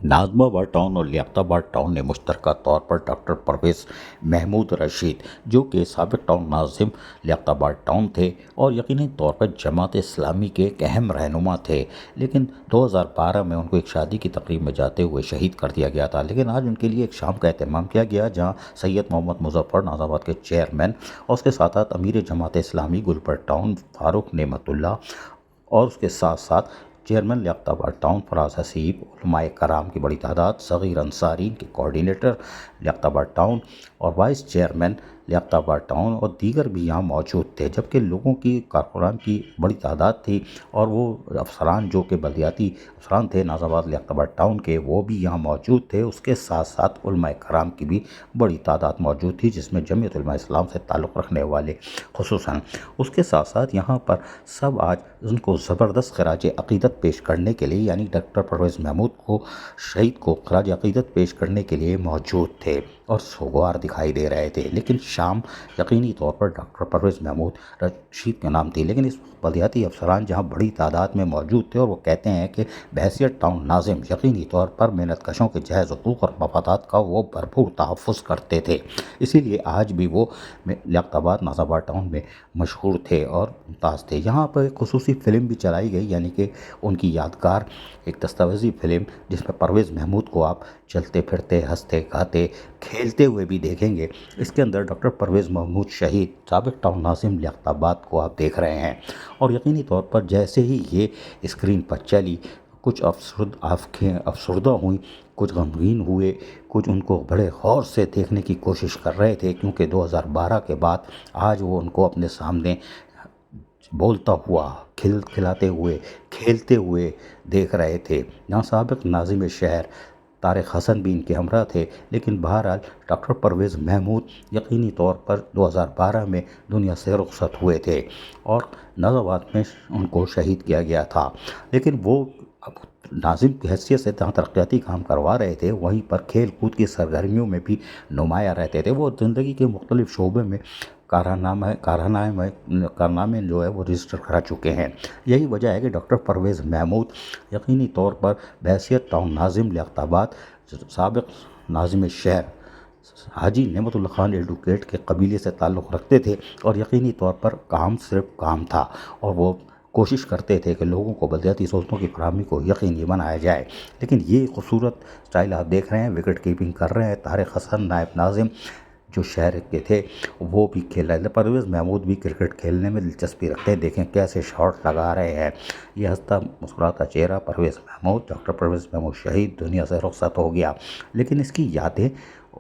नाज़माबाद town और Liaquatabad town ने मुश्तरका तौर पर डॉक्टर परवेज़ महमूद रशीद, जो कि साबिक़ टाउन नाज़िम लियाकताबाद टाउन थे और यकीनी तौर पर जमात इस्लामी के एक अहम रहनुमा थे, लेकिन 2012 में उनको एक शादी की तकरीब में जाते हुए शहीद कर दिया गया था। लेकिन आज उनके लिए एक शाम का एहतमाम किया गया, जहाँ सैयद मोहम्मद मुज़फ़्फ़र नाज़ाबाद के चेयरमैन और उसके साथ साथ अमीर जमात इस्लामी गुलबर टाउन फ़ारूक नेमतुल्लाह और उसके साथ साथ चेयरमैन लियाकताबाद टाउन फराज हसीब, उलमाए कराम की बड़ी तादाद, सग़ीर अंसारी के कोऑर्डिनेटर लियाकताबाद टाउन और वाइस चेयरमैन लियाकताबाद टाउन और दीगर भी यहाँ मौजूद थे, जबकि लोगों की कारकुनान की बड़ी तादाद थी और वो अफसरान जो कि बलदियाती अफसरान थे नाज़ाबाद लियाकताबाद टाउन के, वो भी यहाँ मौजूद थे। उसके साथ साथ उलमाए कराम की भी बड़ी तादाद मौजूद थी, जिसमें जमीयत उलमा इस्लाम से ताल्लुक़ रखने वाले खुसूसन। उसके साथ साथ यहाँ पर सब आज उनको ज़बरदस्त खराज अक़ीदत पेश करने के लिए, यानी डॉक्टर परवेज़ महमूद को शहीद को खराज अक़ीदत पेश करने के लिए मौजूद थे और सोगवार दिखाई दे रहे थे। लेकिन शाम यकीनी तौर पर डॉक्टर परवेज़ महमूद रशीद के नाम थी, लेकिन इस बलदियाती अफसरान जहाँ बड़ी तादाद में मौजूद थे और वो कहते हैं कि बहैसियत टाउन नाज़िम यकीनी तौर पर मेहनत कशों के जहज़ हक़ूक़ और मफादात का वो भरपूर तहफ़्फ़ुज़ करते थे, इसीलिए आज भी वो लियाकताबाद नाज़ाबाद टाउन में मशहूर थे और मुमताज़ थे। यहाँ पर एक खुसूसी फ़िल्म भी चलाई गई, यानी कि उनकी यादगार एक दस्तावेज़ी फ़िल्म, जिसमें परवेज़ महमूद को आप चलते फिरते, हंसते गाते, खेलते हुए भी देखेंगे। इसके अंदर डॉक्टर परवेज़ महमूद शहीद साबिक़ टाउन नाज़िम लियाकताबाद को आप देख रहे हैं और यकीनी तौर पर जैसे ही ये स्क्रीन पर चली, कुछ आँखें अफसरदा हुई, कुछ गमगीन हुए, कुछ उनको बड़े गौर से देखने की कोशिश कर रहे थे, क्योंकि 2012 के बाद आज वो उनको अपने सामने बोलता हुआ, खिलाते हुए, खेलते हुए देख रहे थे। यहाँ साबिक़ नाज़िम शहर तारिक हसन भी इनके हमरा थे, लेकिन बहरहाल डॉक्टर परवेज़ महमूद यकीनी तौर पर 2012 में दुनिया से रुखसत हुए थे और नाज़ाबाद में उनको शहीद किया गया था। लेकिन वो अब नाज़िम की हैसियत से जहाँ तरक्याती काम करवा रहे थे, वहीं पर खेल कूद की सरगर्मियों में भी नुमाया रहते थे। वो ज़िंदगी के मुख्तलिफ़ शोबे में कारनामे जो है वो रजिस्टर करा चुके हैं। यही वजह है कि डॉक्टर परवेज़ महमूद यकीनी तौर पर बहैसियत टाउन नाज़िम लियाकताबाद साबिक़ नाज़िम शहर हाजी नेमतुल्लाह खान एडवोकेट के कबीले से ताल्लुक़ रखते थे और यकीनी तौर पर काम सिर्फ काम था और वो कोशिश करते थे कि लोगों को बलदियाती सहूलतों की फराहमी को यकीनी बनाया जाए। लेकिन ये खूबसूरत स्टाइल आप देख रहे हैं, विकेट कीपिंग कर रहे हैं तारिक हसन नायब नाज़िम जो शहर के थे, वो भी खेल रहे थे। परवेज़ महमूद भी क्रिकेट खेलने में दिलचस्पी रखते हैं, देखें कैसे शॉट लगा रहे हैं। ये हंसता मुस्कुराता चेहरा परवेज़ महमूद, डॉक्टर परवेज़ महमूद शहीद दुनिया से रुखसत हो गया, लेकिन इसकी यादें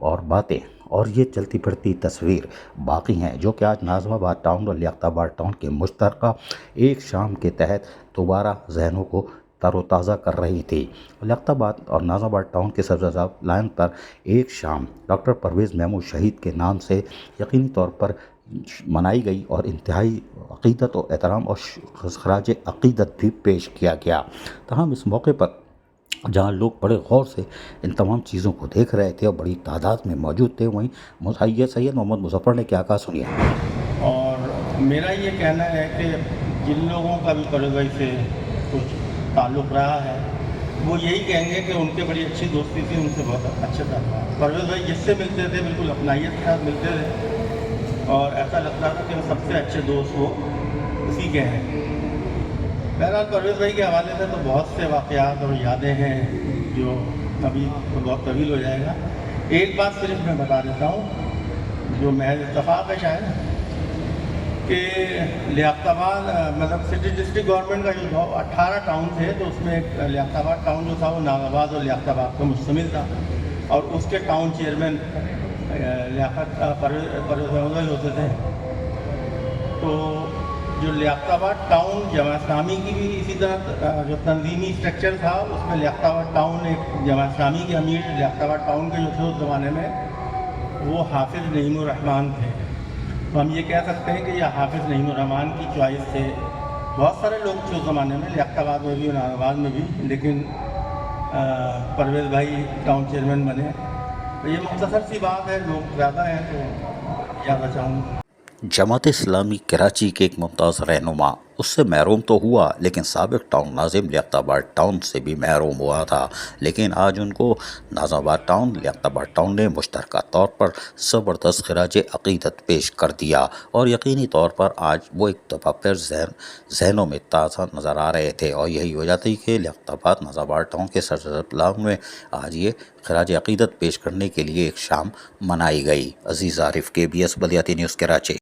और बातें और ये चलती फिरती तस्वीर बाकी हैं, जो कि आज नाज़माबाद टाउन और लियाकताबाद टाउन के मुश्तरका एक शाम के तहत दोबारा जहनों को तरोताज़ा कर रही थी। लियाकताबाद और नाज़ाबाद टाउन के सब्ज़ाज़ाब लाइन पर एक शाम डॉक्टर परवेज़ महमूद शहीद के नाम से यकीनी तौर पर मनाई गई और इंतहाई अक़ीदत और एहतराम और खराज अक़ीदत भी पेश किया गया। तमाम इस मौके पर जहाँ लोग बड़े गौर से इन तमाम चीज़ों को देख रहे थे और बड़ी तादाद में मौजूद थे, वहीं सैयद मोहम्मद मुज़फ़्फ़र ने क्या कहा, सुनिए। और मेरा ये कहना है कि जिन लोगों का भी परवेज़ भाई से कुछ ताल्लुक़ रहा है, वो यही कहेंगे कि उनके बड़ी अच्छी दोस्ती थी, उनसे बहुत अच्छा था। परवेज़ भाई जिससे मिलते थे बिल्कुल अपनाइयत के साथ मिलते थे और ऐसा लगता था कि वो सबसे अच्छे दोस्त वो उसी के हैं। बहरहाल परवेज़ भाई के हवाले से तो बहुत से वाक़यात और यादें हैं जो अभी तो बहुत तवील हो जाएगा। एक बात सिर्फ मैं बता देता हूँ जो महज इत्तफ़ाक़ है शायद, कि लियाकताबाद मतलब सिटी डिस्ट्रिक्ट गवर्नमेंट का जो 18 टाउन थे, तो उसमें एक लियाकताबाद टाउन जो था वो नाज़ाबाद और लियाकताबाद पर मुश्तमिल था और उसके टाउन चेयरमैन परवेज़ महमूद होते थे। तो जो लियाकताबाद टाउन जमात इस्लामी की भी इसी तरह जो तंजीमी स्ट्रक्चर था, उसमें लियाकताबाद टाउन एक जमात इस्लामी के अमीर लियाकताबाद टाउन के जो थे उस ज़माने में वो हाफिज़ नईमुर रहमान थे। तो हम ये कह सकते हैं कि यह हाफिज़ नईमुर रहमान की चॉइस थे। बहुत सारे लोग थे उस ज़माने में, लियाकताबाद में भी और नाज़ाबाद में भी, लेकिन परवेज़ भाई टाउन चेयरमैन बने। तो ये मुख्तसर सी बात है, लोग ज़्यादा हैं तो ज़्यादा चाहूँगा। जमात इस्लामी कराची के एक मुमताज़ रहनुमा اس سے محروم تو ہوا لیکن سابق ٹاؤن ناظم لیاقت آباد ٹاؤن سے بھی محروم ہوا تھا، لیکن آج ان کو ناظم آباد ٹاؤن لیاقت آباد ٹاؤن نے مشترکہ طور پر زبردست خراج عقیدت پیش کر دیا، اور یقینی طور پر آج وہ ایک دفعہ پھر ذہنوں میں تازہ نظر آ رہے تھے، اور یہی وجہ تھی کہ لیاقت آباد ناظم آباد ٹاؤن کے سرسبز پلان میں آج یہ خراج عقیدت پیش کرنے کے لیے ایک شام منائی گئی۔ عزیز عارف، KBS بلدیاتی نیوز کراچی۔